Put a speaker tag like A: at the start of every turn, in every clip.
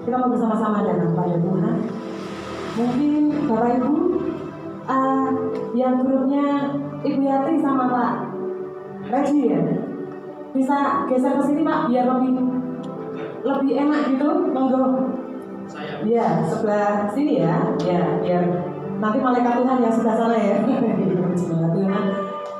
A: Kita mau bersama-sama datang pada Tuhan. Mungkin Bapak Ibu yang grupnya Ibu Yati sama Pak Regi ya, bisa geser ke sini Pak biar lebih enak gitu. Monggo. Iya, sebelah sini ya. Ya, biar nanti malaikat Tuhan yang sebelah sana ya. Tuhan.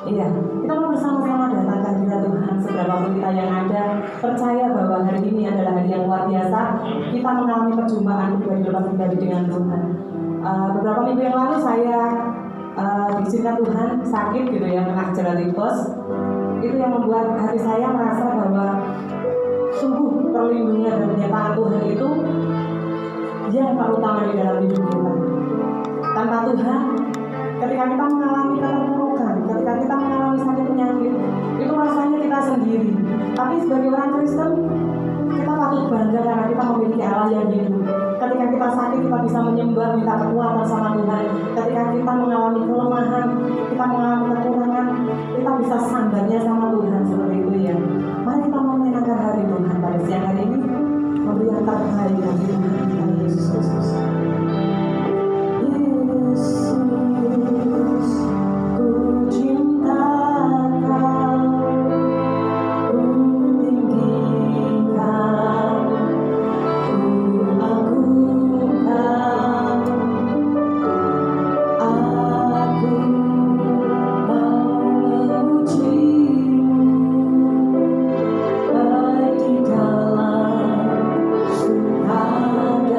A: Iya, kita mau bersama-sama datang kehadirat Tuhan seberapapun kita yang ada. Percaya bahwa hari ini adalah hari yang luar biasa. Kita mengalami perjumpaan kedua di lepas pribadi dengan Tuhan. Beberapa minggu yang lalu saya diizinkan Tuhan sakit gitu ya, kena gejala tipes. Itu yang membuat hati saya merasa bahwa sungguh perlindungan dan penyertaan Tuhan itu yang terutama di dalam hidup kita. Tanpa Tuhan, ketika kita mengalami keterpurukan, ketika kita mengalami sakit penyakit, itu rasanya kita sendiri. Tapi sebagai orang Kristen, kita patut bangga karena kita memiliki Allah yang hidup. Ketika kita sakit, kita bisa menyembah, minta kekuatan sama Tuhan. Ketika kita mengalami kelemahan, kita mengalami kekurangan, kita bisa sandarnya sama Tuhan seperti itu ya. Mari kita menyenangkan hari Tuhan pada siang hari ini, memberi yang terbaik bagi Tuhan kita Yesus Kristus.
B: Ada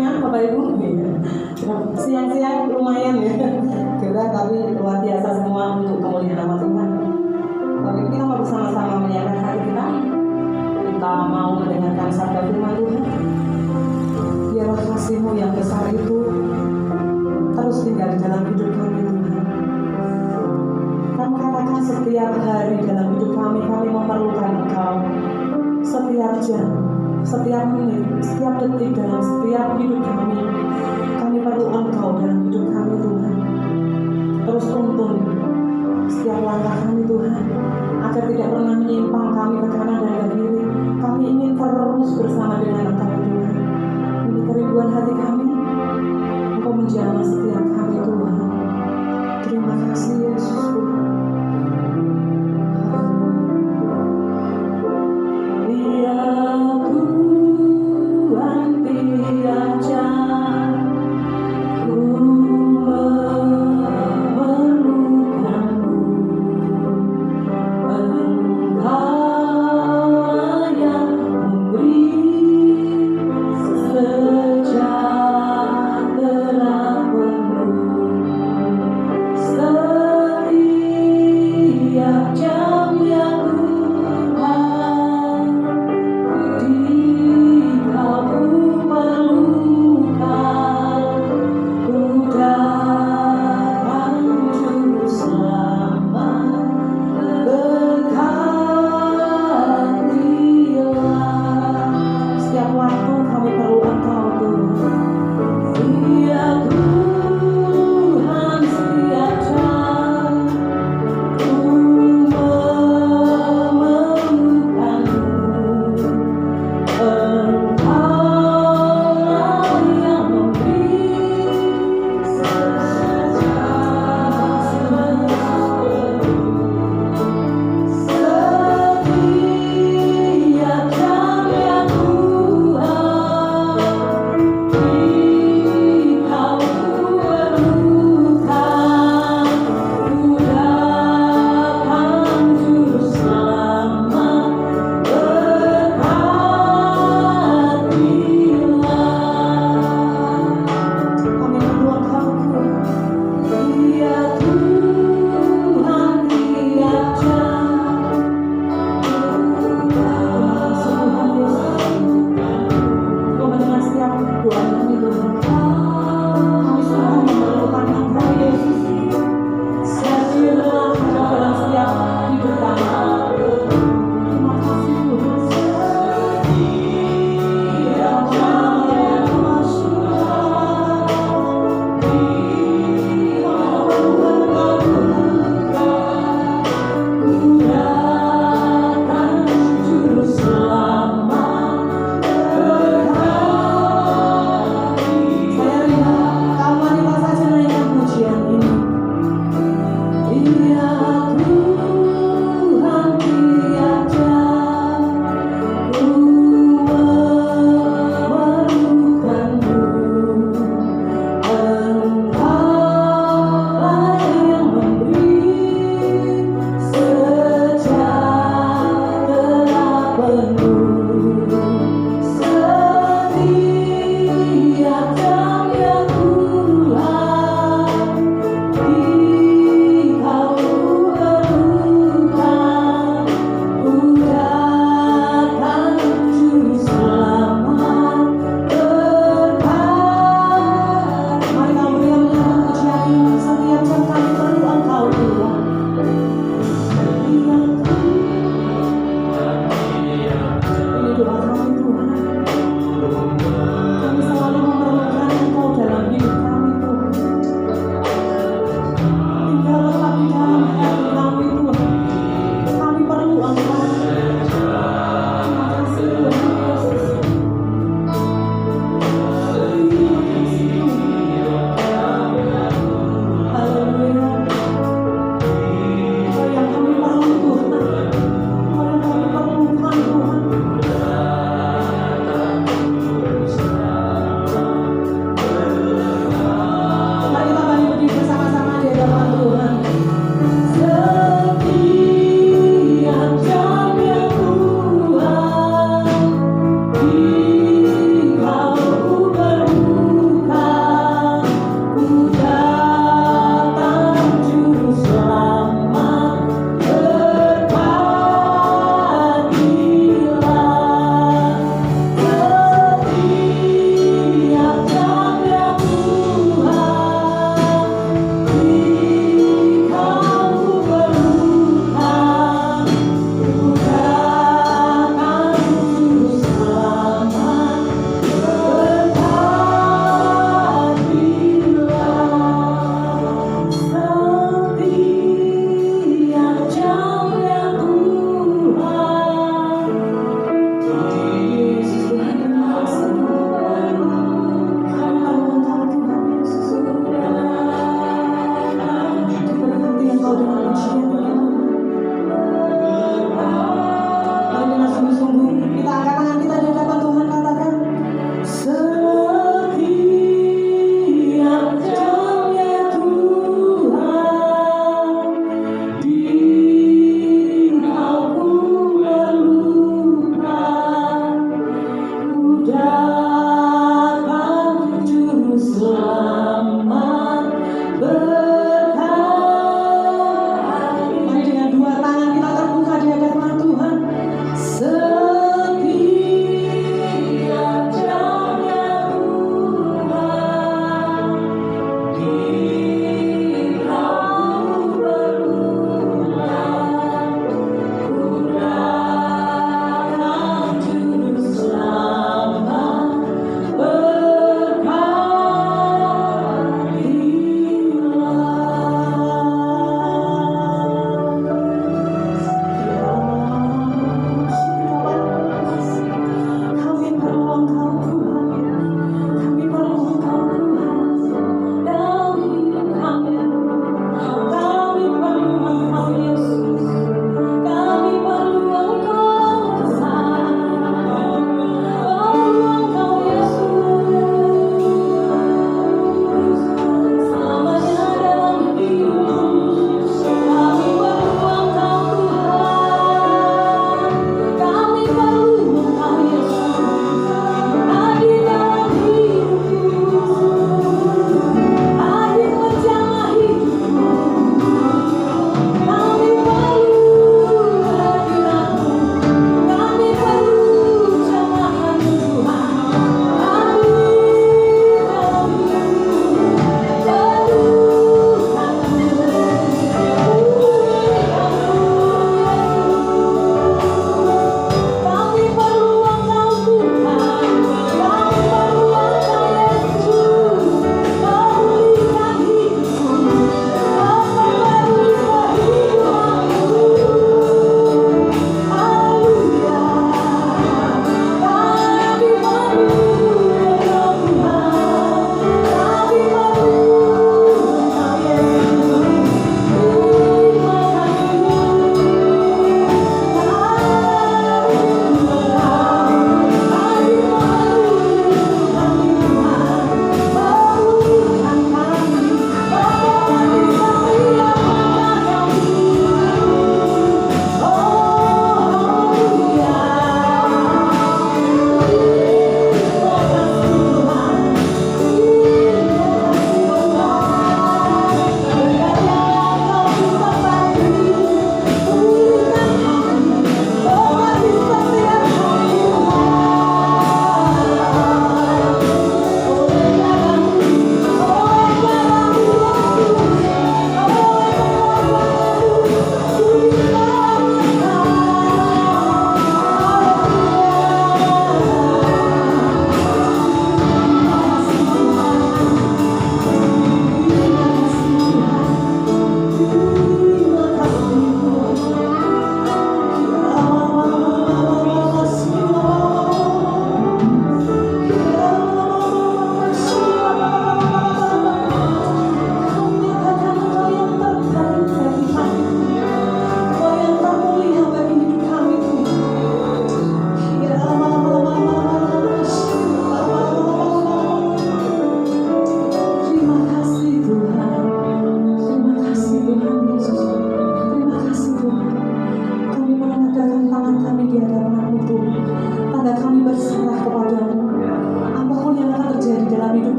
A: semuanya Bapak Ibu. Siang-siang lumayan ya, gerak tapi luar biasa semua untuk kemuliaan nama Tuhan. Bapak Ibu, kita mau bersama-sama menyiapkan hati kita. Kita mau mendengarkan sabda firman Tuhan. Biarlah kasih-Mu yang besar itu terus tinggal di dalam hidup kami Tuhan. Kami katakan setiap hari dalam hidup kami memerlukan Engkau. Setiap jam, setiap menit, setiap detik dalam setiap hidup kami perlu Engkau dalam hidup kami Tuhan. Terus tuntun setiap langkah kami Tuhan, agar tidak pernah menyimpang kami ke kanan dan ke kiri. Kami ingin terus bersama dengan Engkau Tuhan. Ini kerinduan hati kami, Engkau menjamah setiap kami Tuhan. Terima kasih Yesus Tuhan.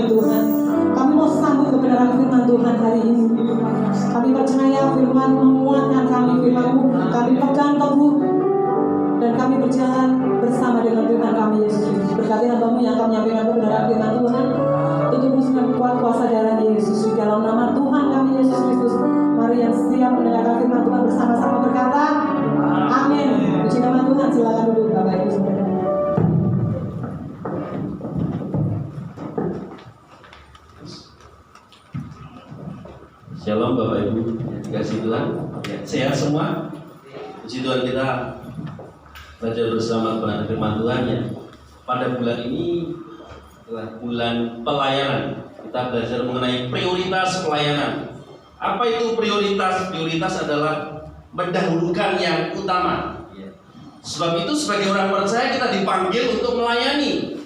A: kami Tuhan. Kami mau sambut kebenaran firman Tuhan hari ini. Kami percaya firman menguatkan kami, firman-Mu kami pegang teguh, dan kami berjalan bersama dengan Tuhan kami Yesus Kristus. Berkati hamba-Mu yang akan menyampaikan kebenaran firman Tuhan, tutup musnah kuat kuasa darah Yesus di dalam nama Tuhan kami Yesus Kristus. Mari yang siap mendengarkan firman Tuhan bersama-sama berkata amin. Puji nama Tuhan. Silakan duduk Bapak Ibu Saudara.
B: Shalom Bapak Ibu, dikasih Tuhan, ya, sehat semua. Puji Tuhan, kita belajar bersama kebenaran firman Tuhan ya. Pada bulan ini adalah bulan pelayanan. Kita belajar mengenai prioritas pelayanan. Apa itu prioritas? Prioritas adalah mendahulukan yang utama. Sebab itu sebagai orang percaya kita dipanggil untuk melayani.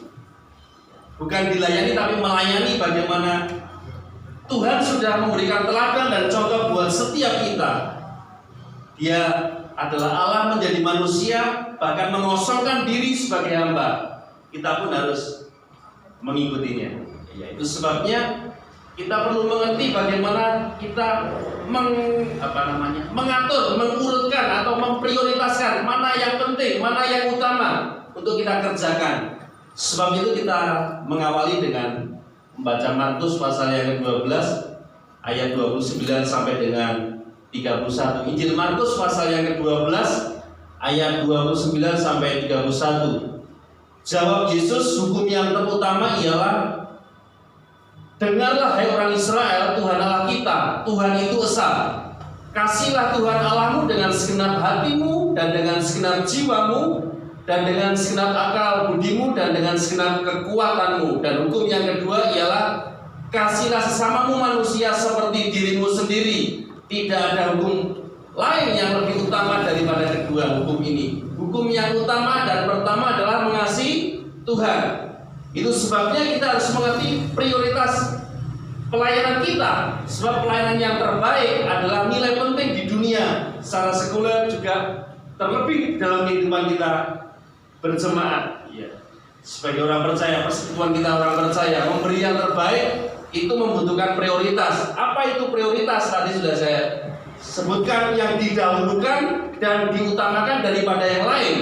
B: Bukan dilayani tapi melayani. Bagaimana Tuhan sudah memberikan teladan dan contoh buat setiap kita. Dia adalah Allah menjadi manusia, bahkan mengosongkan diri sebagai hamba. Kita pun harus mengikutinya. Ya, itu sebabnya kita perlu mengerti bagaimana kita mengatur, mengurutkan atau memprioritaskan mana yang penting, mana yang utama untuk kita kerjakan. Sebab itu kita mengawali dengan membaca Markus pasal yang ke-12 ayat 29 sampai dengan 31. Injil Markus pasal yang ke-12 ayat 29 sampai 31. Jawab Yesus, hukum yang terutama ialah, dengarlah hai orang Israel, Tuhan Allah kita, Tuhan itu esa. Kasihlah Tuhan Allahmu dengan segenap hatimu dan dengan segenap jiwamu dan dengan segenap akal budimu dan dengan segenap kekuatanmu. Dan hukum yang kedua ialah, kasihlah sesamamu manusia seperti dirimu sendiri. Tidak ada hukum lain yang lebih utama daripada kedua hukum ini. Hukum yang utama dan pertama adalah mengasihi Tuhan. Itu sebabnya kita harus mengerti prioritas pelayanan kita. Sebab pelayanan yang terbaik adalah nilai penting di dunia secara sekuler, juga terlebih dalam kehidupan kita berjemaat. Ya. Sebagai orang percaya, persekutuan kita orang percaya, memberi yang terbaik itu membutuhkan prioritas. Apa itu prioritas? Tadi sudah saya sebutkan, yang didahulukan dan diutamakan daripada yang lain.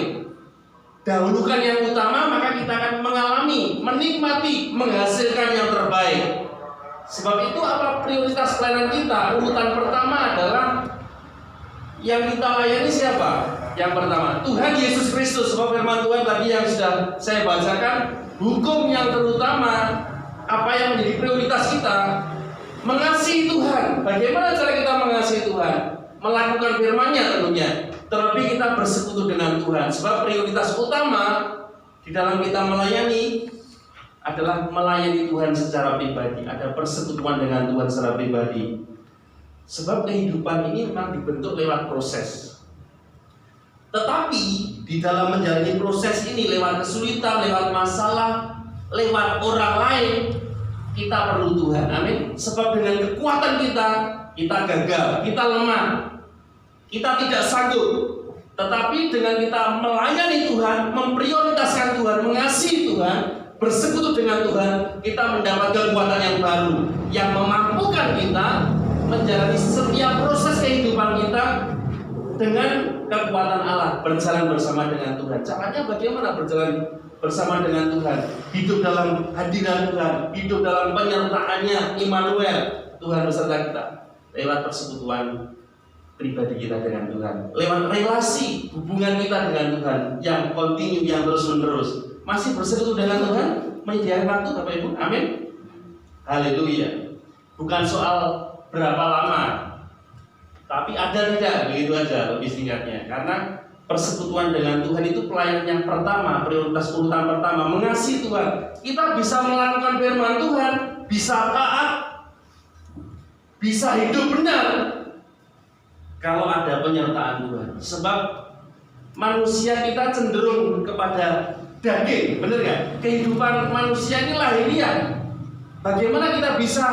B: Dahulukan yang utama, maka kita akan mengalami, menikmati, menghasilkan yang terbaik. Sebab itu apa prioritas pelayanan kita? Urutan pertama adalah yang kita layani siapa? Yang pertama, Tuhan Yesus Kristus. Sebab firman Tuhan tadi yang sudah saya bacakan, hukum yang terutama, apa yang menjadi prioritas kita? Mengasihi Tuhan. Bagaimana cara kita mengasihi Tuhan? Melakukan firman-Nya tentunya. Terlebih kita bersekutu dengan Tuhan. Sebab prioritas utama di dalam kita melayani adalah melayani Tuhan secara pribadi. Ada persekutuan dengan Tuhan secara pribadi. Sebab kehidupan ini memang dibentuk lewat proses. Tetapi di dalam menjalani proses ini, lewat kesulitan, lewat masalah, lewat orang lain, kita perlu Tuhan. Amin. Sebab dengan kekuatan kita gagal, kita lemah, kita tidak sanggup. Tetapi dengan kita melayani Tuhan, memprioritaskan Tuhan, mengasihi Tuhan, bersekutu dengan Tuhan, kita mendapat kekuatan yang baru yang memampukan kita menjalani setiap proses kehidupan kita dengan kekuatan Allah, berjalan bersama dengan Tuhan. Caranya bagaimana berjalan bersama dengan Tuhan? Hidup dalam hadirat Tuhan, hidup dalam penyertaannya, Immanuel, Tuhan beserta kita, lewat persekutuan pribadi kita dengan Tuhan, lewat relasi hubungan kita dengan Tuhan yang kontinu, yang terus-menerus. Masih bersekutu dengan Tuhan, menyediakan waktu Bapak Ibu, amin. Haleluya. Bukan soal berapa lama, tapi ada tidak, begitu aja lebih singkatnya. Karena persekutuan dengan Tuhan itu pelayanan yang pertama, prioritas urutan pertama, mengasihi Tuhan. Kita bisa melakukan firman Tuhan, bisa taat, bisa hidup benar kalau ada penyertaan Tuhan. Sebab manusia kita cenderung kepada daging, benar nggak? Kehidupan manusia ini lahiriah. Bagaimana kita bisa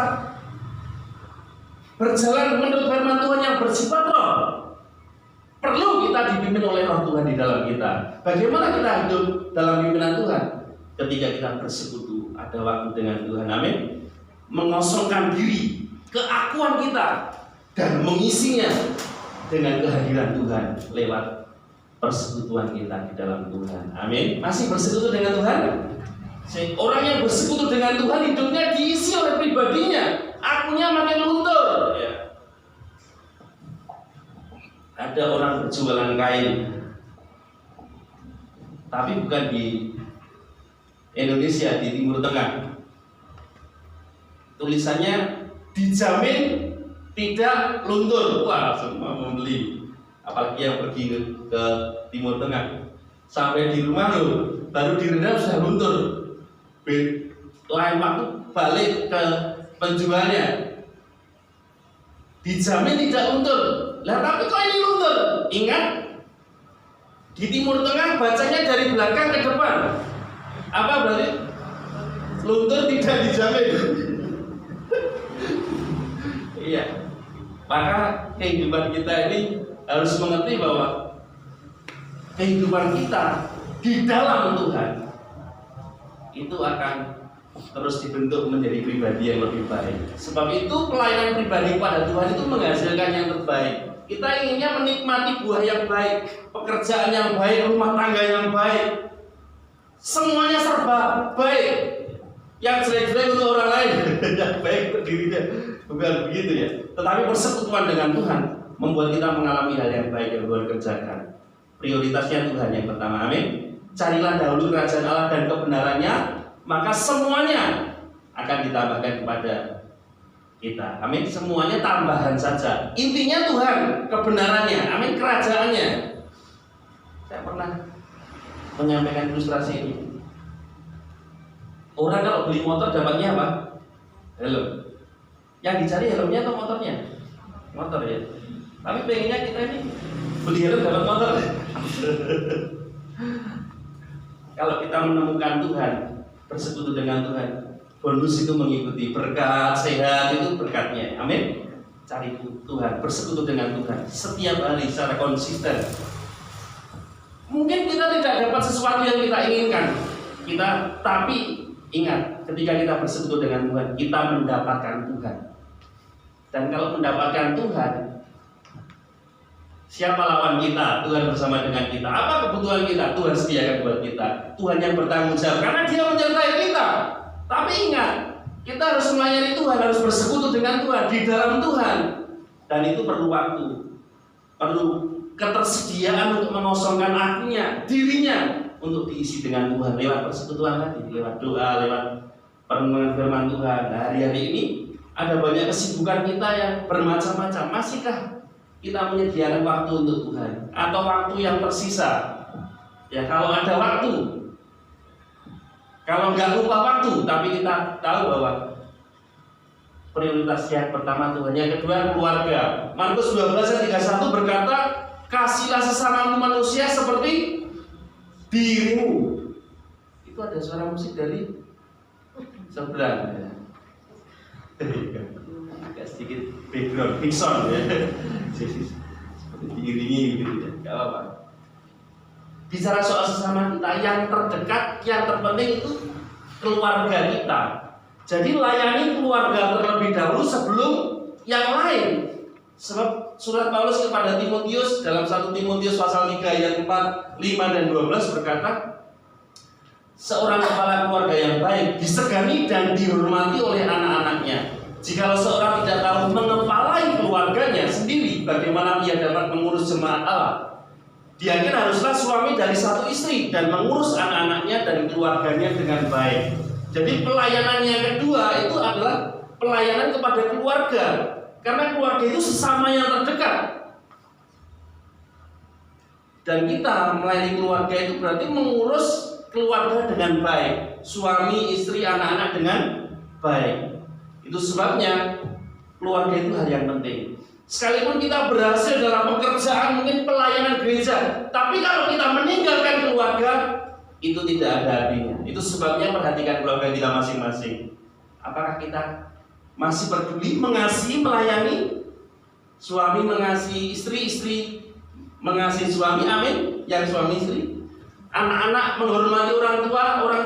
B: berjalan menurut firman Tuhan yang bersifat roh? Perlu kita dipimpin oleh roh Tuhan di dalam kita. Bagaimana kita hidup dalam pimpinan Tuhan? ketika kita bersekutu, ada waktu dengan Tuhan, amin. Mengosongkan diri, keakuan kita, dan mengisinya dengan kehadiran Tuhan lewat persekutuan kita di dalam Tuhan, amin. Masih bersekutu dengan Tuhan? Orang yang bersekutu dengan Tuhan hidupnya diisi oleh pribadinya, akunya makin luntur ya. Ada orang berjualan kain, tapi bukan di Indonesia, di Timur Tengah. Tulisannya dijamin tidak luntur. Wah, semua membeli. Apalagi yang pergi ke Timur Tengah, sampai di rumah loh, baru direndam sudah luntur. Lain waktu balik ke penjualnya, dijamin tidak luntur. Lah tapi kok ini luntur? Ingat, di Timur Tengah bacanya dari belakang ke depan. Apa berarti? Luntur tidak dijamin. Iya. Maka kehidupan kita ini harus mengerti bahwa kehidupan kita di dalam Tuhan itu akan terus dibentuk menjadi pribadi yang lebih baik. Sebab itu pelayanan pribadi pada Tuhan itu menghasilkan yang terbaik. Kita inginnya menikmati buah yang baik, pekerjaan yang baik, rumah tangga yang baik, semuanya serba baik. Yang jelek-jelek untuk orang lain, yang baik untuk dirinya, bukan begitu ya. Tetapi persekutuan dengan Tuhan membuat kita mengalami hal yang baik yang Tuhan kerjakan. Prioritasnya Tuhan yang pertama, amin. Carilah dahulu kerajaan Allah dan kebenarannya, maka semuanya akan ditambahkan kepada kita, amin. Semuanya tambahan saja. Intinya Tuhan, kebenarannya, amin, kerajaannya. Saya pernah menyampaikan ilustrasi ini. Orang kalau beli motor dapatnya apa? Helm. Yang dicari helmnya atau motornya? Motor ya. Tapi pengennya kita ini beli helm dapat motor. Kalau kita menemukan Tuhan, bersekutu dengan Tuhan, bonus itu mengikuti, berkat, sehat itu berkatnya, amin. Cari Tuhan, bersekutu dengan Tuhan setiap hari secara konsisten. Mungkin kita tidak dapat sesuatu yang kita inginkan, tapi ingat, ketika kita bersekutu dengan Tuhan, kita mendapatkan Tuhan. Dan kalau mendapatkan Tuhan, siapa lawan kita? Tuhan bersama dengan kita. Apa kebutuhan kita? Tuhan sediakan buat kita. Tuhan yang bertanggung jawab karena Dia menyertai kita. Tapi ingat, kita harus melayani Tuhan, harus bersekutu dengan Tuhan, di dalam Tuhan. Dan itu perlu waktu, perlu ketersediaan untuk mengosongkan akunya, dirinya, untuk diisi dengan Tuhan lewat persekutuan tadi, lewat doa, lewat perenungan firman Tuhan. Nah, hari-hari ini ada banyak kesibukan kita yang bermacam-macam. Masihkah kita menyediakan waktu untuk Tuhan atau waktu yang tersisa? Ya, kalau ada waktu, kalau nggak lupa waktu, tapi kita tahu bahwa prioritas yang pertama Tuhan, yang kedua keluarga. Markus 12:31 berkata, kasihlah sesamamu manusia seperti dirimu. Itu ada suara musik dari seberang ya. Agak sedikit background fiction ya. Seperti diiringi gitu ya. Gak apa-apa. Bicara soal sesama kita, yang terdekat, yang terpenting itu keluarga kita. Jadi layani keluarga terlebih dahulu sebelum yang lain. Sebab surat Paulus kepada Timotius dalam 1 Timotius pasal 3 ayat 4, 5 dan 12 berkata, seorang kepala keluarga yang baik disegani dan dihormati oleh anak-anaknya. Jikalau seorang tidak tahu mengepalai keluarganya sendiri, bagaimana ia dapat mengurus jemaat Allah? Dia kira haruslah suami dari satu istri dan mengurus anak-anaknya dan keluarganya dengan baik. Jadi pelayanan yang kedua itu adalah pelayanan kepada keluarga. Karena keluarga itu sesama yang terdekat. Dan kita melayani keluarga itu berarti mengurus keluarga dengan baik. Suami, istri, anak-anak dengan baik. Itu sebabnya keluarga itu hal yang penting. Sekalipun kita berhasil dalam pekerjaan, mungkin pelayanan gereja, tapi kalau kita meninggalkan keluarga, itu tidak ada artinya. Itu sebabnya perhatikan keluarga kita masing-masing. Apakah kita masih peduli, mengasihi, melayani? Suami mengasihi istri, istri mengasihi suami, amin. Yang suami istri anak-anak menghormati orang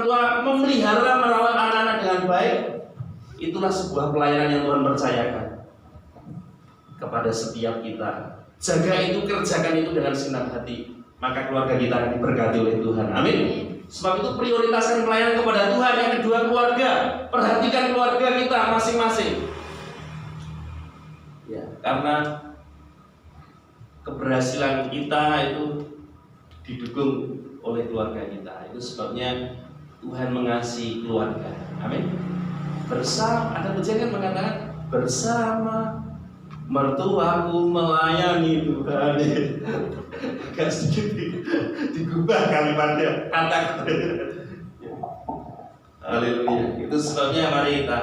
B: tua memelihara merawat anak-anak dengan baik, itulah sebuah pelayanan yang Tuhan percayakan kepada setiap kita. Jaga itu, kerjakan itu dengan segenap hati, maka keluarga kita akan diberkati oleh Tuhan. Amin. Sebab itu prioritaskan pelayanan kepada Tuhan. Yang kedua, keluarga. Perhatikan keluarga kita masing-masing. Ya, karena keberhasilan kita itu didukung oleh keluarga kita. Itu sebabnya Tuhan mengasihi keluarga. Amin. Bersama, ada pujian mengatakan, bersama mertuaku melayani Tuhan. Agak sedikit digubah kalimatnya, kata-kata. Haleluya. Itu sebabnya mari kita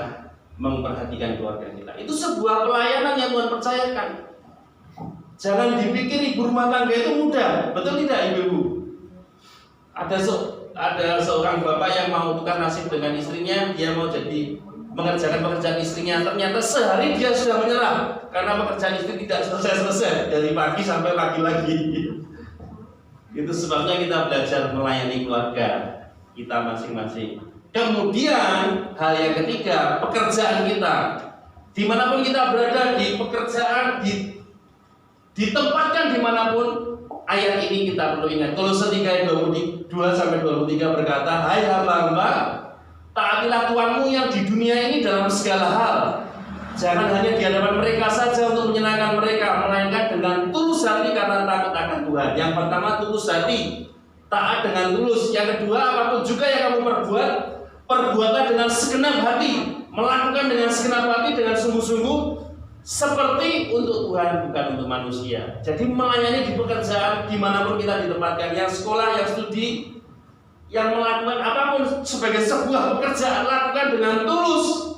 B: memperhatikan keluarga kita. Itu sebuah pelayanan yang Tuhan percayakan. Jangan dipikir ibu rumah tangga itu mudah. Betul tidak ibu-ibu? Ada seorang bapak yang mau tukar nasib dengan istrinya. Dia mau jadi mengerjakan pekerjaan istrinya. Ternyata sehari dia sudah menyerah karena pekerjaan istri tidak selesai-selesai, dari pagi sampai pagi lagi. Itu sebabnya kita belajar melayani keluarga kita masing-masing. Kemudian hal yang ketiga, pekerjaan kita. Dimanapun kita berada, di pekerjaan, ditempatkan dimanapun, ayat ini kita perlu ingat. Kolose 3 ayat 22-23 berkata, hai hamba-hamba, taatilah Tuhanmu yang di dunia ini dalam segala hal. Jangan hanya di hadapan mereka saja untuk menyenangkan mereka, melainkan dengan tulus hati karena takut akan Tuhan. Yang pertama, tulus hati, taat dengan tulus. Yang kedua, apapun juga yang kamu perbuat, perbuatlah dengan segenap hati, melakukan dengan segenap hati, dengan sungguh-sungguh, seperti untuk Tuhan, bukan untuk manusia. Jadi melayani di pekerjaan, dimanapun kita ditempatkan, yang sekolah, yang studi, yang melakukan apapun sebagai sebuah pekerjaan, lakukan dengan tulus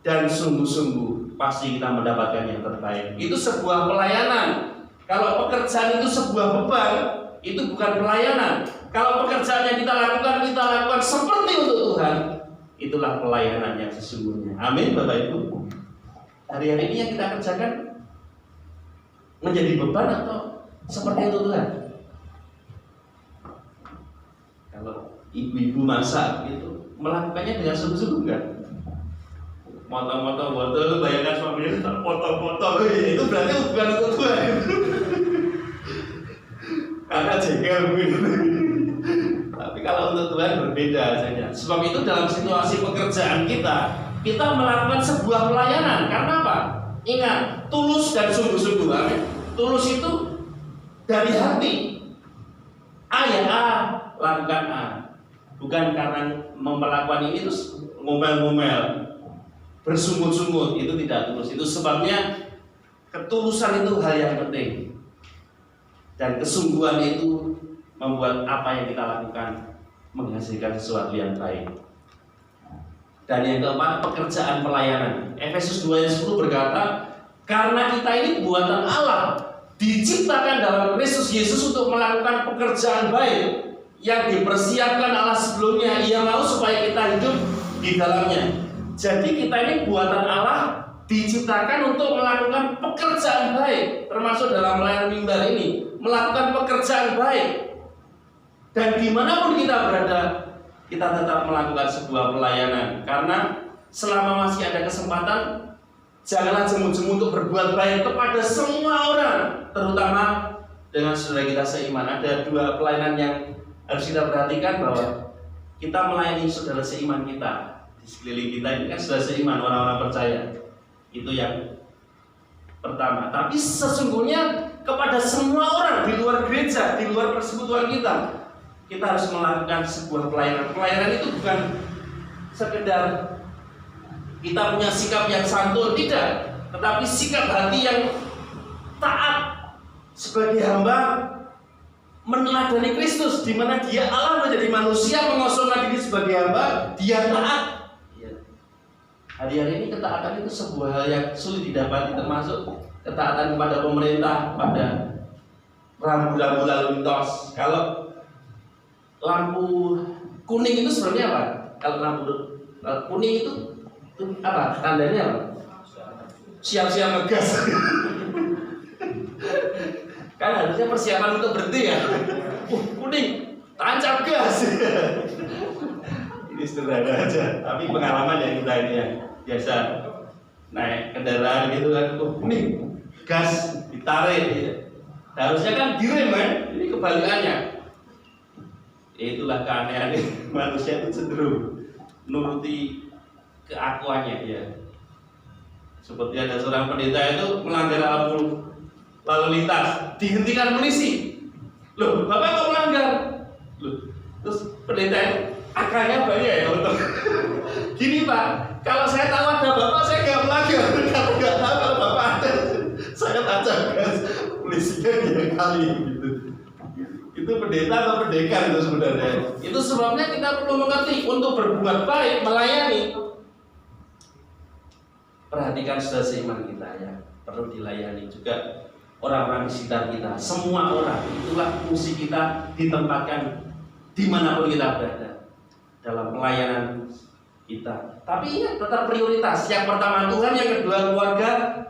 B: dan sungguh-sungguh, pasti kita mendapatkan yang terbaik. Itu sebuah pelayanan. Kalau pekerjaan itu sebuah beban, itu bukan pelayanan. Kalau pekerjaan yang kita lakukan seperti untuk Tuhan, itulah pelayanan yang sesungguhnya. Amin, Bapak Ibu. Hari-hari ini yang kita kerjakan menjadi beban atau seperti untuk Tuhan? Kalau ibu-ibu masak itu melakukannya dengan sungguh-sungguh enggak? Motong-motong botol, bayangkan suaminya terpotong-potong, itu berarti bukan untuk Tuhan. Karena jengkel begitu. Tapi kalau untuk Tuhan berbeda saja. Sebab itu dalam situasi pekerjaan kita melakukan sebuah pelayanan. Karena apa? Ingat, tulus dan sungguh-sungguh. Amin. Tulus itu dari hati. A ya A, lakukan A. Bukan karena memperlakukan ini terus ngomel-ngomel, bersungut-sungut, itu tidak tulus. Itu sebabnya ketulusan itu hal yang penting. Dan kesungguhan itu membuat apa yang kita lakukan menghasilkan sesuatu yang baik. Dan yang keempat, pekerjaan pelayanan. Efesus 2 ayat 10 berkata, karena kita ini buatan Allah, diciptakan dalam Kristus Yesus untuk melakukan pekerjaan baik yang dipersiapkan Allah sebelumnya. Ia mau supaya kita hidup di dalamnya. Jadi kita ini buatan Allah, diciptakan untuk melakukan pekerjaan baik, termasuk dalam melayani mimbar ini, melakukan pekerjaan baik. Dan dimanapun kita berada, kita tetap melakukan sebuah pelayanan. Karena selama masih ada kesempatan, janganlah jemu-jemu untuk berbuat baik kepada semua orang, terutama dengan saudara kita seiman. Ada dua pelayanan yang harus kita perhatikan, bahwa kita melayani saudara seiman kita di sekeliling kita. Ini kan saudara seiman, orang-orang percaya. Itu yang pertama. Tapi sesungguhnya kepada semua orang di luar gereja, di luar persekutuan kita harus melakukan sebuah pelayanan. Pelayanan itu bukan sekedar kita punya sikap yang santun, tidak, tetapi sikap hati yang taat sebagai hamba, meneladani Kristus, di mana Dia Allah menjadi manusia, mengosongkan diri sebagai hamba, Dia taat. Hari-hari ini ketaatan itu sebuah hal yang sulit didapati, termasuk ketaatan kepada pemerintah, pada rambu-rambu lalu lintas. Kalau lampu kuning itu sebenarnya apa? Kalau lampu kuning itu apa? Tandanya apa? Siap-siap ngegas. Kan harusnya persiapan untuk berhenti ya. Kuning, tancap gas. Ini sederhana aja, tapi pengalaman yang kita ini yang biasa naik kendaraan gitu kan, ini gas ditarik, ya. Harusnya kan direm kan, ini kebalikannya. Itulah keanehan manusia itu cenderung nuruti keakuannya ya. Seperti ada seorang pendeta itu melanggar lampu lalu lintas, dihentikan polisi. Loh, Bapak kok melanggar? Loh, terus pendeta itu akalnya banyak ya untuk gini Pak, kalau saya tahu ada Bapak saya nggak melanggar. Kalau nggak tahu kalau Bapak ada, saya tancap gas, polisinya dia kali gitu. Itu pendeta atau pendekar itu sebenarnya. Itu sebabnya kita perlu mengerti untuk berbuat baik, melayani. Perhatikan saudara seiman kita ya, perlu dilayani juga orang-orang di sekitar kita. Semua orang, itulah fungsi kita ditempatkan dimanapun kita berada dalam pelayanan kita. Tapi ingat tetap prioritas. Yang pertama Tuhan, yang kedua keluarga,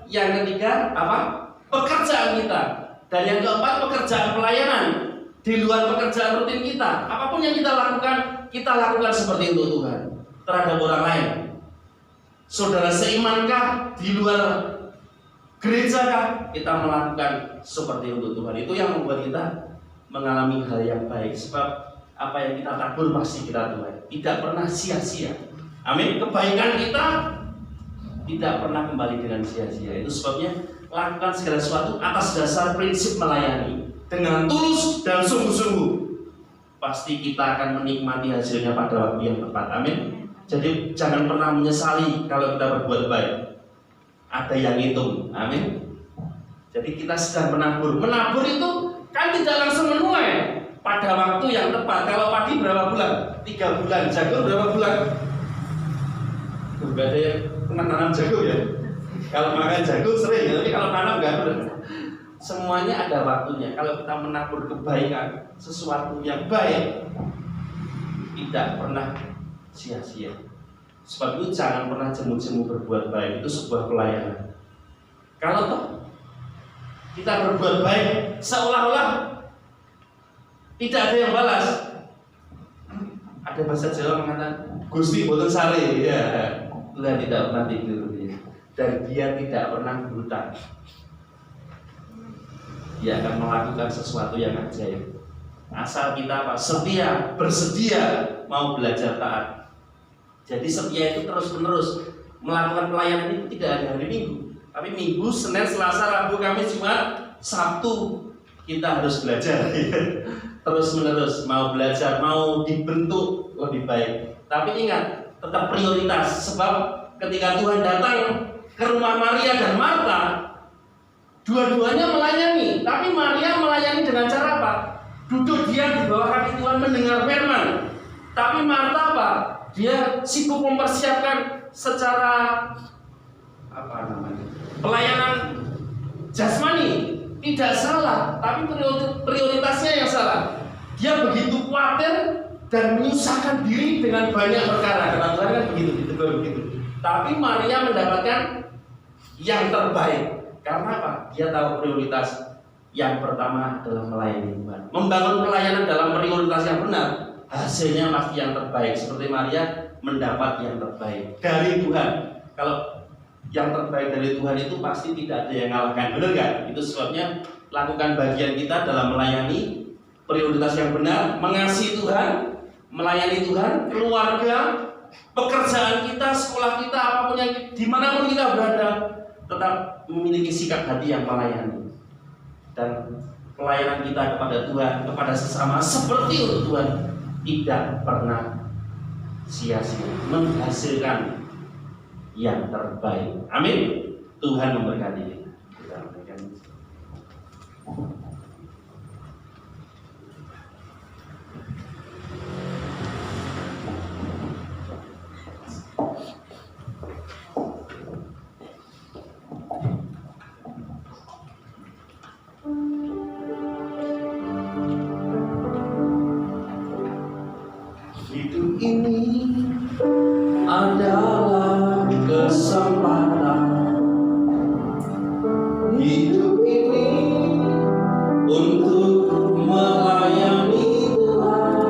B: yang ketiga apa? Pekerjaan kita. Dan yang keempat pekerjaan pelayanan. Di luar pekerjaan rutin kita, apapun yang kita lakukan seperti untuk Tuhan terhadap orang lain. Saudara seimankah di luar gereja kah kita melakukan seperti untuk Tuhan? Itu yang membuat kita mengalami hal yang baik. Sebab apa yang kita tabur pasti kita tuai, tidak pernah sia-sia. Amin. Kebaikan kita tidak pernah kembali dengan sia-sia. Itu sebabnya lakukan segala sesuatu atas dasar prinsip melayani dengan tulus dan sungguh-sungguh. Pasti kita akan menikmati hasilnya pada waktu yang tepat. Amin. Jadi jangan pernah menyesali kalau kita berbuat baik. Ada yang hitung. Amin. Jadi kita sedang menabur. Menabur itu kan tidak langsung menuai pada waktu yang tepat. Kalau padi berapa bulan? 3 bulan. Jagung berapa bulan? Gak ada yang pernah tanam jagung ya. Kalau makan jagung sering, tapi kalau tanam gak ada. Semuanya ada waktunya. Kalau kita menabur kebaikan, sesuatu yang baik, tidak pernah sia-sia. Sebab itu jangan pernah jemu-jemu berbuat baik. Itu sebuah pelayanan. Kalau toh kita berbuat baik seolah-olah tidak ada yang balas. Ada bahasa Jawa mengatakan Gusti boten sare, ya. Tuhan tidak pernah tidur ya. Dan dia tidak pernah berhutang. Dia akan melakukan sesuatu yang ajaib. Asal kita apa? Setia, bersedia mau belajar taat. Jadi setia itu terus-menerus. Melakukan pelayanan itu tidak ada hari Minggu, tapi Minggu, Senin, Selasa, Rabu, Kamis, Jumat, Sabtu kita harus belajar. Terus-menerus mau belajar, mau dibentuk lebih baik. Tapi ingat, tetap prioritas. Sebab ketika Tuhan datang ke rumah Maria dan Marta, dua-duanya melayani, tapi Maria melayani dengan cara apa? Duduk diam di bawah kaki Tuhan mendengar firman. Tapi Marta apa? Dia sibuk mempersiapkan secara pelayanan jasmani. Tidak salah, tapi prioritasnya yang salah. Dia begitu khawatir dan menyusahkan diri dengan banyak perkara. Karena Tuhan kan begitu. Tapi Maria mendapatkan yang terbaik. Karena apa? Dia tahu prioritas yang pertama adalah melayani Tuhan. Membangun pelayanan dalam prioritas yang benar, hasilnya pasti yang terbaik. Seperti Maria mendapat yang terbaik dari Tuhan. Kalau yang terbaik dari Tuhan itu pasti tidak ada yang ngalahkan, benar nggak? Itu sebabnya lakukan bagian kita dalam melayani, prioritas yang benar, mengasihi Tuhan, melayani Tuhan, keluarga, pekerjaan kita, sekolah kita, apapun yang dimanapun kita berada, tetap memiliki sikap hati yang melayani. Dan pelayanan kita kepada Tuhan, kepada sesama seperti untuk Tuhan tidak pernah sia-sia, menghasilkan yang terbaik. Amin. Tuhan memberkati kita. Hidup ini adalah kesempatan. Hidup ini untuk melayani Tuhan.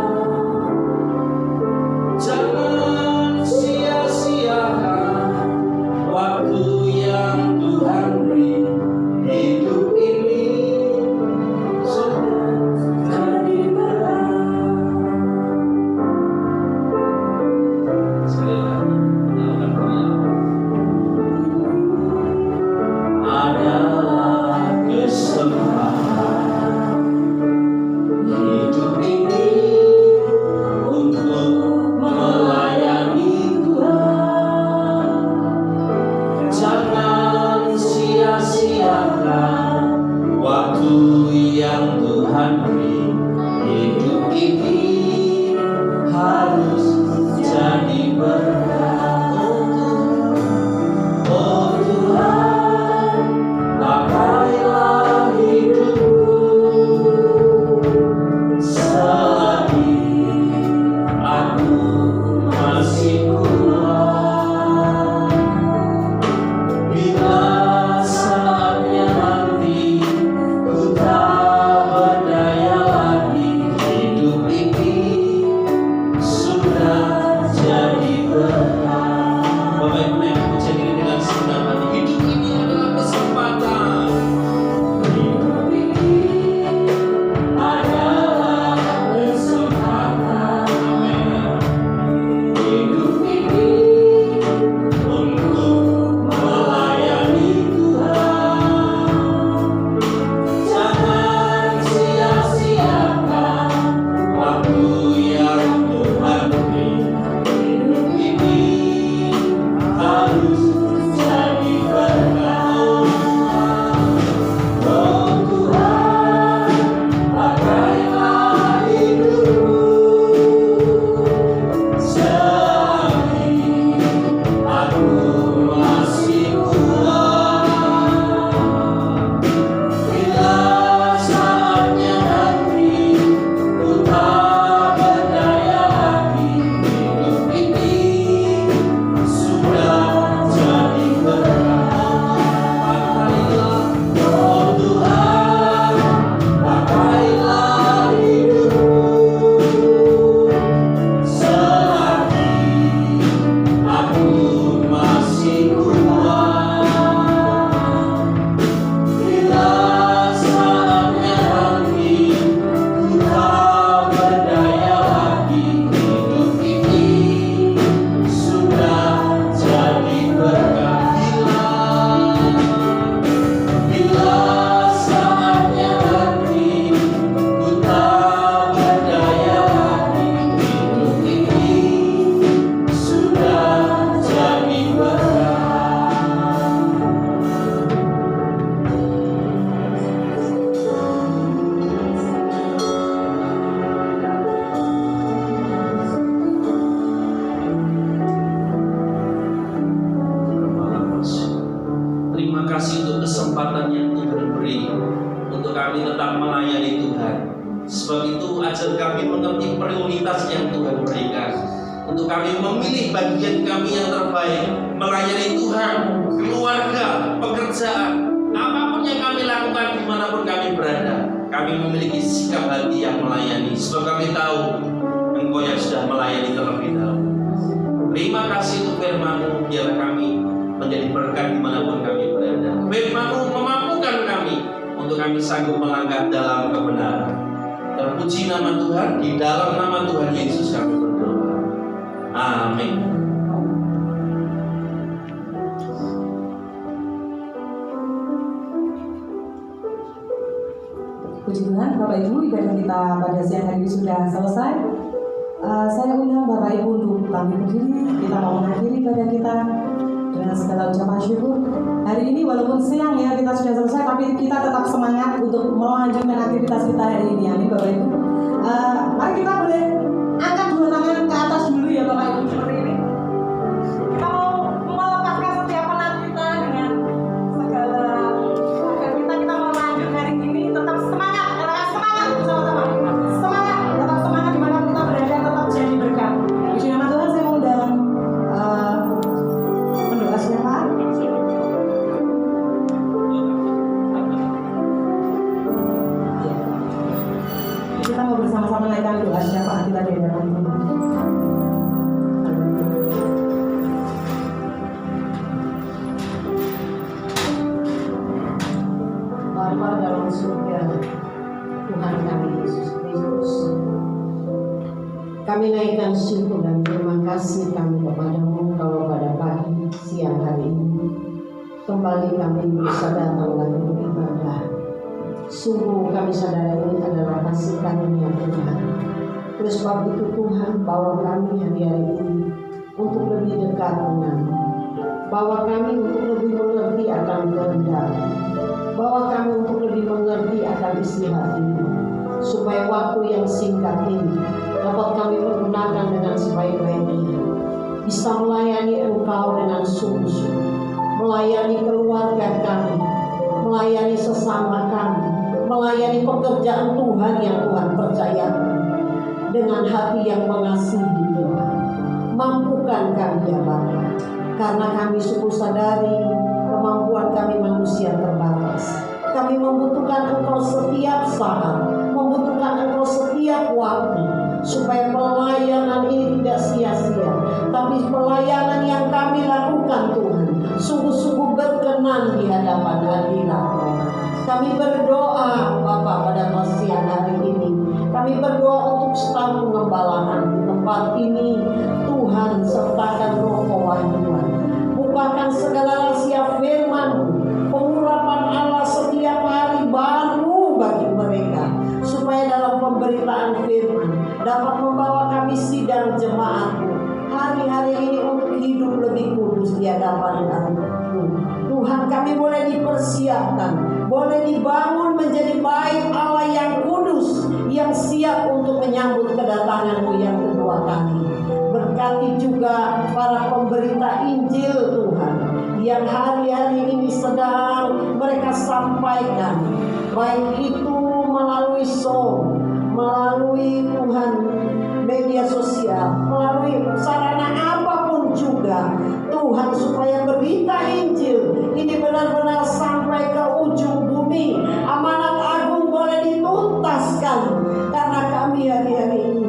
B: yang Tuhan berikan. Untuk kami memilih bagian kami yang terbaik, melayani Tuhan, keluarga, pekerjaan, apapun yang kami lakukan dimanapun kami berada, kami memiliki sikap hati yang melayani. Sebab kami tahu Engkau yang sudah melayani terlebih dahulu. Terima kasih untuk firman-Mu, biar kami menjadi berkat dimanapun kami berada. Firman-Mu memampukan kami untuk kami sanggup melangkah dalam kebenaran. Terpuji nama Tuhan, di dalam nama Tuhan Yesus kami berdoa. Amin.
A: Puji Tuhan, Bapak Ibu, ibadah kita pada siang hari ini sudah selesai. Saya undang Bapak Ibu untuk bangkit berdiri. Kita mau mengakhiri ibadah kita dengan segala ucapan syukur. Hari ini walaupun siang ya kita sudah selesai, tapi kita tetap semangat untuk melanjutkan aktivitas kita hari ini. Amin Bapak Ibu. Mari kita boleh angkat dua tangan ke atas dulu ya Bapak Ibu seperti ini. Kita mau melepaskan setiap penat kita dengan segala agar kita mau lanjut hari ini tetap semangat, semangat bersama-sama. Semangat, tetap semangat di mana kita berada, tetap jadi berkat. Puji nama Tuhan, saya undang pendoa siapa? Kita mau bersama-sama naikkan doa syafaat kita di hadapan Tuhan.
C: Bapa dalam surga, Tuhan kami Yesus Kristus, kami naikkan syukur dan terima kasih kami kepadamu kalau pada pagi siang hari ini kembali kami bisa datang lagi beribadah. Sungguh kami sadar ini adalah kasih karunia Tuhan. Oleh sebab itu Tuhan bawa kami hari-hari ini untuk lebih dekat denganmu. Bawa kami untuk lebih mengerti akan kehendak. Bawa kami untuk lebih mengerti akan isi hati-Mu. Supaya waktu yang singkat ini dapat kami pergunakan dengan sebaik-baiknya. Bisa melayani Engkau dengan sungguh-sungguh. Melayani keluarga kami, melayani sesama kami, melayani pekerjaan Tuhan yang Tuhan percayakan dengan hati yang mengasihi Tuhan. Mampukan kami ya Bapa, karena kami sungguh sadari kemampuan kami manusia terbatas. Kami membutuhkan Engkau setiap saat, membutuhkan Engkau setiap waktu, supaya pelayanan ini tidak sia-sia, tapi pelayanan yang kami lakukan Tuhan sungguh-sungguh berkenan di hadapan hadirat-Mu. Kami berdoa Bapak pada siang hari ini. Kami berdoa untuk staf pengembalaan di tempat ini. Tuhan sertakan roh kewahyuan. Bukakan segala rahasia firman-Mu, pengurapan Allah setiap hari baru bagi mereka, supaya dalam pemberitaan firman dapat membawa kami sidang jemaat-Mu hari-hari ini untuk hidup lebih kudus di hadapan Kami. Tuhan, kami boleh dipersiapkan, boleh dibangun menjadi bait Allah yang kudus, yang siap untuk menyambut kedatangan-Mu yang kedua kali. Berkati juga para pemberita Injil Tuhan, yang hari-hari ini sedang mereka sampaikan, baik itu melalui song, melalui Tuhan media sosial, melalui sarana apapun juga, Tuhan, supaya berita Injil ini benar-benar sampai ke ujung bumi. Amanat agung boleh dituntaskan, karena kami hari-hari ini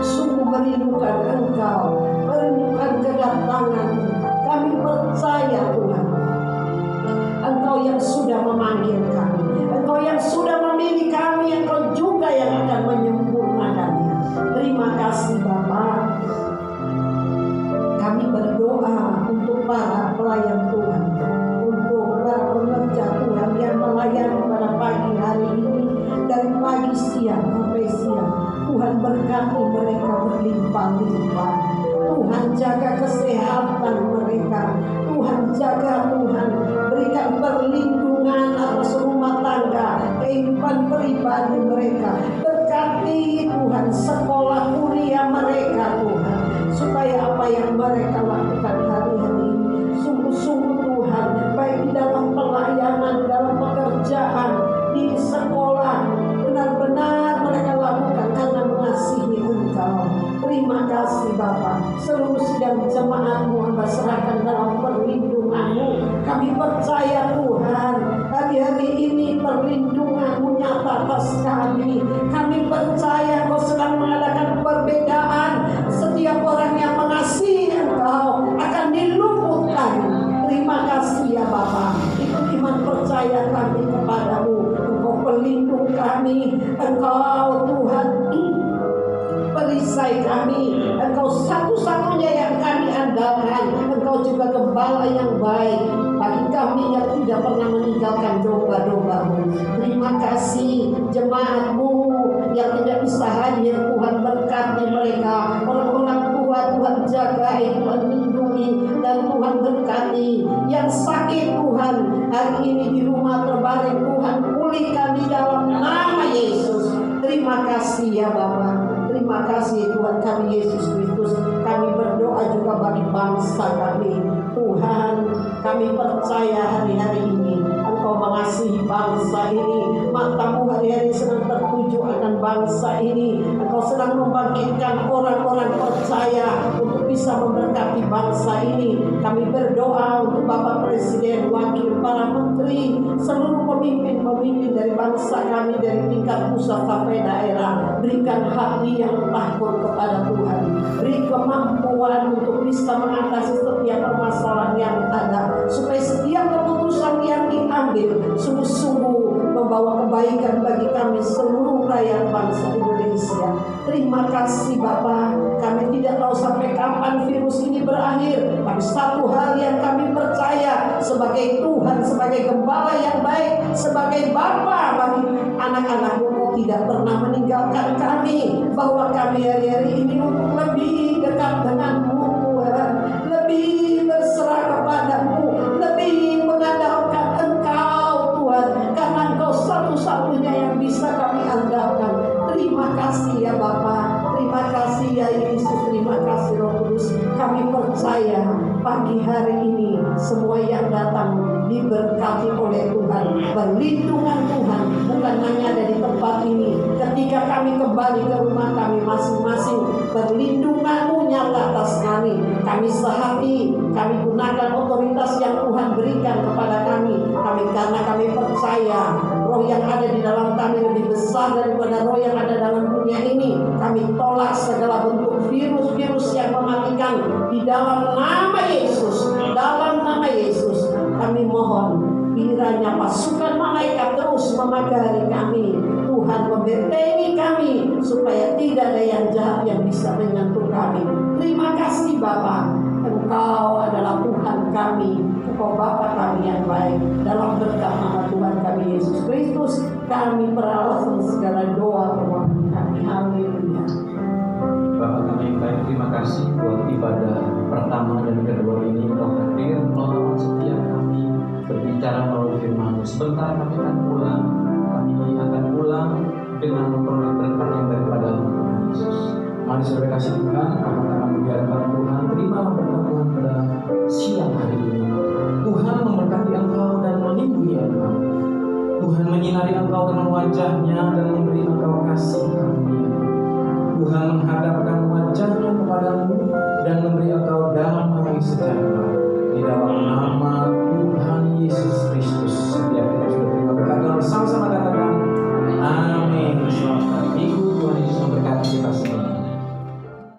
C: sungguh merindukan Engkau, merindukan kedatangan. Kami percaya Tuhan, Engkau yang sudah memanggil kami, Engkau yang sudah memilih kami, Engkau juga yang akan menyempurnakannya. Terima kasih Bapa. Kami berdoa untuk para pelayan Tuhan, untuk para pekerja Tuhan yang melayani pada pagi hari ini, dari pagi siang sampai siang. Tuhan berkati mereka berlimpah-limpah. Tuhan jaga kesehatan mereka. Tuhan jaga, Tuhan berikan perlindungan atas rumah tangga, kehidupan pribadi mereka. Berkati Tuhan sekolah kuliah mereka Tuhan, supaya apa yang mereka lakukan hari-hari ini sungguh-sungguh Tuhan, baik di dalam pelayanan, dalam pekerjaan, di sekolah, benar-benar mereka lakukan karena mengasihi Engkau. Terima kasih Bapa. Seluruh sidang jemaat-Mu hamba serahkan dalam perlindungan-Mu. Kami percaya Tuhan, hari-hari ini perlindungan-Mu nyata atas kami. Kami percaya Kau sedang mengadakan perbedaan. Setiap orang yang mengasihi Engkau akan diluputkan. Terima kasih ya Bapa. Itu iman percaya kami kepadamu. Engkau pelindung kami. Engkau Tuhan perisai kami. Engkau satu-satunya yang kami andalkan. Engkau juga gembala yang baik bagi kami yang tidak pernah meninggalkan domba-domba-Mu. Terima kasih jemaat-Mu yang tidak bisa hadir. Tuhan berkati mereka. Orang-orang tua Tuhan jagai, Tuhan lindungi, dan Tuhan berkati. Yang sakit Tuhan hari ini di rumah terbaring, Tuhan pulihkan di dalam nama Yesus. Terima kasih ya Bapa. Terima kasih Tuhan kami Yesus Kristus. Kami berdoa juga bagi bangsa kami. Tuhan, kami percaya hari-hari ini Engkau mengasihi bangsa ini. Matamu hari-hari sedang tertuju akan bangsa ini. Engkau sedang membangkitkan orang-orang percaya untuk bisa memberkati bangsa ini. Kami berdoa untuk Bapak Presiden, Wakil, para menteri, seluruh pemimpin-pemimpin dari bangsa kami dari tingkat pusat sampai daerah. Berikan hati yang takut kepada Tuhan. Beri kemampuan untuk bisa mengatasi setiap permasalahan yang ada, supaya setiap keputusan yang diambil sungguh-sungguh membawa kebaikan bagi kami seluruh rakyat bangsa Indonesia. Terima kasih Bapa. Kami tidak tahu sampai kapan virus ini berakhir, tapi satu hal yang kami percaya sebagai Tuhan, sebagai gembala yang baik, sebagai Bapa bagi anak-anak-Mu, Kau tidak pernah meninggalkan kami, bahwa kami hari-hari ini untuk lebih dekat dengan-Mu Tuhan, lebih berserah kepada-Mu, lebih mengandalkan Engkau Tuhan, karena Engkau satu-satunya yang bisa kami andalkan. Terima kasih ya Bapa. Terima kasih ya Yesus. Terima kasih Roh Kudus. Kami percaya pagi hari ini semua yang datang diberkati oleh Tuhan. Perlindungan Tuhan bukan hanya ada di tempat ini. Ketika kami kembali ke rumah kami masing-masing, perlindungan-Mu nyata atas kami. Kami sehati, kami gunakan otoritas yang Tuhan berikan kepada kami. Karena kami percaya roh yang ada di dalam kami lebih besar daripada roh yang ada dalam dunia ini. Kami tolak segala bentuk virus-virus yang mematikan di dalam nama Yesus. Dalam nama Yesus kami mohon kiranya pasukan malaikat terus memagari kami. Tuhan membentengi kami supaya tidak ada yang jahat yang bisa menyentuh kami. Terima kasih Bapa. Engkau adalah Tuhan kami. Engkau Bapa kami yang baik. Dalam berkat nama Tuhan kami Yesus Kristus, kami beralasan segala doa permohonan kami. Haleluya.
D: Bapak kami yang baik, terima kasih buat ibadah pertama dan kedua ini. Engkau hadir menolong setiap kami berbicara melalui firman-Mu. Sebentar kami akan pulang. Kami akan pulang dengan memperoleh berkat yang daripada Tuhan Yesus. Mari saudara kasih Tuhan, kami akan membiarkan Tuhan. Terimalah berkat Tuhan pada siang hari ini. Tuhan memberkati engkau dan melindungi engkau. Tuhan menyinari engkau dengan wajah-Nya dan memberi engkau kasih karunia. Tuhan menghadapkan